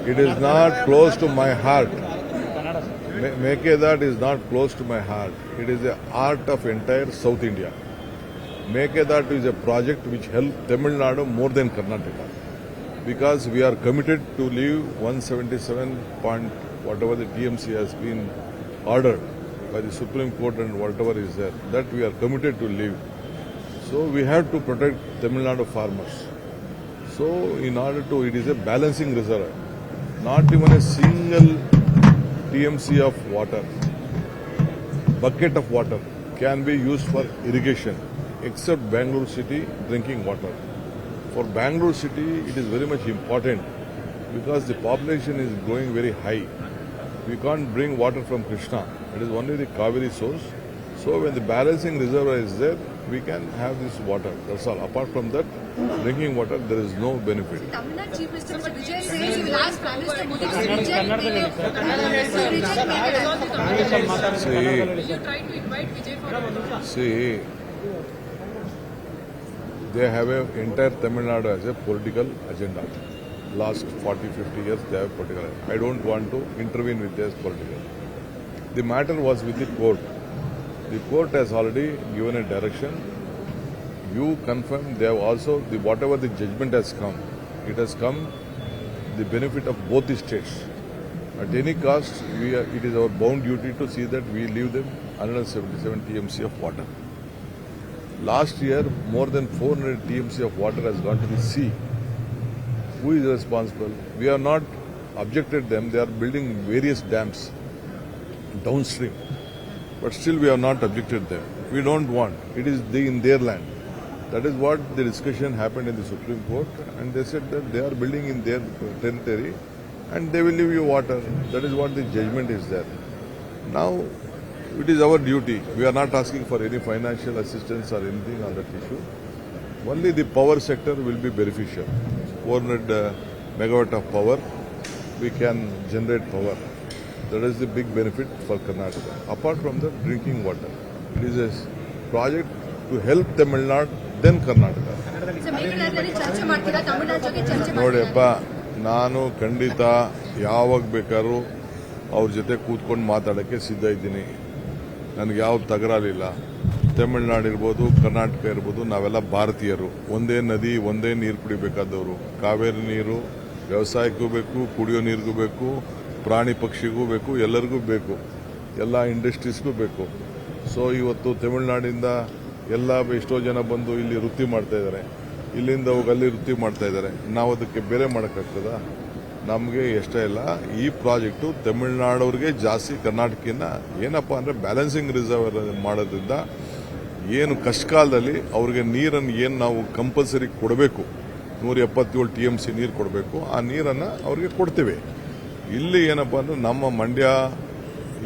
it is not close to my heart. Mekedat is not close to my heart. It is the art of entire South India. Mekedat is a project which helped Tamil Nadu more than Karnataka, because we are committed to leave 177 point whatever the TMC has been ordered by the Supreme Court and whatever is there, that we are committed to leave. So we have to protect Tamil Nadu farmers. So in order to, it is a balancing reservoir. Not even a single TMC of water, bucket of water can be used for irrigation except Bangalore city drinking water. For Bangalore city, it is very much important because the population is growing very high. We can't bring water from Krishna. It is only the Kaveri source. So when the balancing reservoir is there, we can have this water. That's all. Apart from that, drinking water, there is no benefit. Tamil Nadu Chief Minister Vijay says he will ask Prime Minister Modi to reject Mekedat. You try to invite Vijay for See, they have an entire Tamil Nadu as a political agenda. Last 40-50 years, they have political agenda. I don't want to intervene with this political. The matter was with the court. The court has already given a direction. You confirm they have also, whatever the judgment has come, it has come the benefit of both the states. At any cost, it is our bound duty to see that we leave them 177 TMC of water. Last year, more than 400 TMC of water has gone to the sea. Who is responsible? We have not objected them. They are building various dams downstream. But still we have not objected them. We don't want. It is in their land. That is what the discussion happened in the Supreme Court, and they said that they are building in their territory and they will leave you water. That is what the judgment is there. Now, it is our duty. We are not asking for any financial assistance or anything on that issue. Only the power sector will be beneficial. 400 megawatt of power, we can generate power. That is the big benefit for Karnataka. Apart from the drinking water, it is a project to help Tamil Nadu, then Karnataka. ನೋಡಿಯಪ್ಪ, ನಾನು ಖಂಡಿತ ಯಾವಾಗ ಬೇಕಾದ್ರೂ ಅವ್ರ ಜೊತೆ ಕೂತ್ಕೊಂಡು ಮಾತಾಡೋಕ್ಕೆ ಸಿದ್ಧ ಇದ್ದೀನಿ. ನನಗೆ ಯಾವ ತಕರಾರಿಲ್ಲ. ತಮಿಳುನಾಡು ಇರ್ಬೋದು, ಕರ್ನಾಟಕ ಇರ್ಬೋದು, ನಾವೆಲ್ಲ ಭಾರತೀಯರು. ಒಂದೇ ನದಿ, ಒಂದೇ ನೀರು ಕುಡಿಬೇಕಾದವರು. ಕಾವೇರಿ ನೀರು ವ್ಯವಸಾಯಕ್ಕೂ ಬೇಕು, ಕುಡಿಯೋ ನೀರಿಗೂ ಬೇಕು, ಪ್ರಾಣಿ ಪಕ್ಷಿಗೂ ಬೇಕು, ಎಲ್ಲರಿಗೂ ಬೇಕು, ಎಲ್ಲ ಇಂಡಸ್ಟ್ರೀಸ್ಗೂ ಬೇಕು. ಸೊ ಇವತ್ತು ತಮಿಳುನಾಡಿಂದ ಎಲ್ಲ ಎಷ್ಟೋ ಜನ ಬಂದು ಇಲ್ಲಿ ವೃತ್ತಿ ಮಾಡ್ತಾ ಇದ್ದಾರೆ, ಇಲ್ಲಿಂದ ಹೋಗಿ ಅಲ್ಲಿ ವೃತ್ತಿ ಮಾಡ್ತಾ ಇದ್ದಾರೆ. ನಾವು ಅದಕ್ಕೆ ಬೇರೆ ಮಾಡೋಕ್ಕಾಗ್ತದ? ನಮಗೆ ಇಷ್ಟ ಇಲ್ಲ. ಈ ಪ್ರಾಜೆಕ್ಟು ತಮಿಳುನಾಡವ್ರಿಗೆ ಜಾಸ್ತಿ, ಕರ್ನಾಟಕದಿಂದ ಏನಪ್ಪ ಅಂದರೆ ಬ್ಯಾಲೆನ್ಸಿಂಗ್ ರಿಸರ್ವ್ ಮಾಡೋದ್ರಿಂದ ಏನು ಕಷ್ಟಕಾಲದಲ್ಲಿ ಅವ್ರಿಗೆ ನೀರನ್ನು ಏನು ನಾವು ಕಂಪಲ್ಸರಿ ಕೊಡಬೇಕು, 177 TMC ನೀರು ಕೊಡಬೇಕು, ಆ ನೀರನ್ನು ಅವ್ರಿಗೆ ಕೊಡ್ತೇವೆ. ಇಲ್ಲಿ ಏನಪ್ಪ ಅಂದ್ರೆ ನಮ್ಮ ಮಂಡ್ಯ,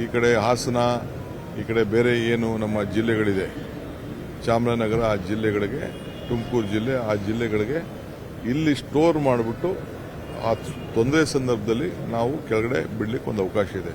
ಈ ಕಡೆ ಹಾಸನ, ಈ ಕಡೆ ಬೇರೆ ಏನು ನಮ್ಮ ಜಿಲ್ಲೆಗಳಿದೆ, ಚಾಮರಾಜನಗರ, ಆ ಜಿಲ್ಲೆಗಳಿಗೆ, ತುಮಕೂರು ಜಿಲ್ಲೆ, ಆ ಜಿಲ್ಲೆಗಳಿಗೆ ಇಲ್ಲಿ ಸ್ಟೋರ್ ಮಾಡಿಬಿಟ್ಟು ಆ ತೊಂದರೆ ಸಂದರ್ಭದಲ್ಲಿ ನಾವು ಕೆಳಗಡೆ ಬಿಡಲಿಕ್ಕೆ ಒಂದು ಅವಕಾಶ ಇದೆ.